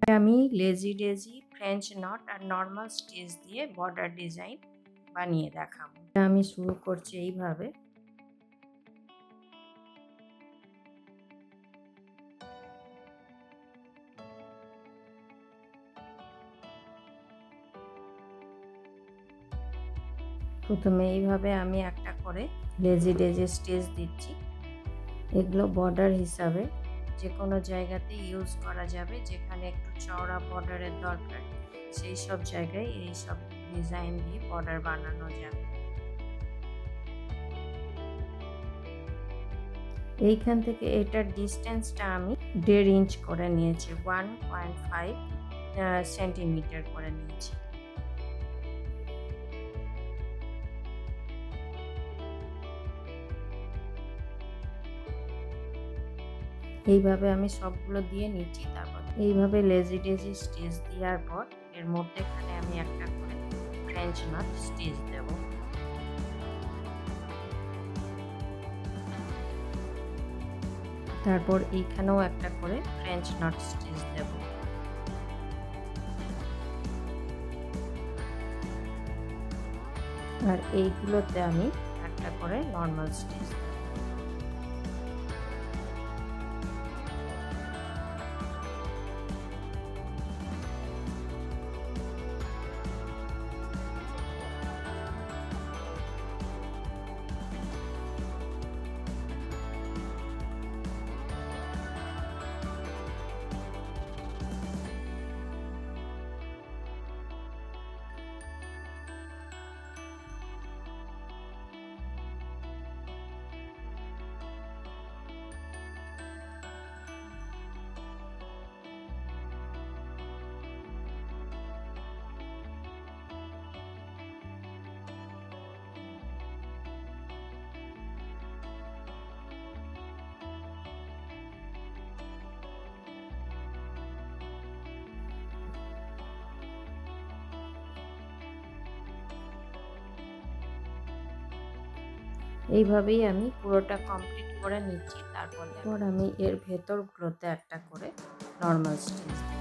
আমি lazy daisy, French knot আর normal stitch দিয়ে বর্ডার ডিজাইন বানিয়ে দেখাবো। আমি শুরু করছি এইভাবে। প্রথমে এইভাবে আমি একটা করে লেজি ডেজি স্টিচ দিচ্ছি। এগুলো বর্ডার হিসাবে যে কোনো জায়গাতে ইউজ করা যাবে, যেখানে একটু চওড়া বর্ডারের দরকার সেই সব জায়গায় এই সব ডিজাইন দিয়ে বর্ডার বানানো যাবে। এইখান থেকে এটার ডিস্টেন্সটা আমি 1.5 ইঞ্চ করে নিয়েছি, 1.5 সেন্টিমিটার করে নিয়েছি। এইভাবে আমি সবগুলো দিয়ে নিচ্ছি। তারপর এইভাবে লেজি ডেজি স্টিচ দেওয়ার পর এর মধ্যেখানে আমি একটা করে ফ্রেঞ্চ নট স্টিচ দেব। তারপর এইখানেও একটা করে ফ্রেঞ্চ নট স্টিচ দেব। আর এইগুলোতে আমি একটা করে নর্মাল স্টিচ দেব। এইভাবেই আমি পুরোটা কমপ্লিট করে নিচ্ছি। তারপর আমি এর ভেতরগুলোতে একটা করে নর্মাল স্টিচ দিই।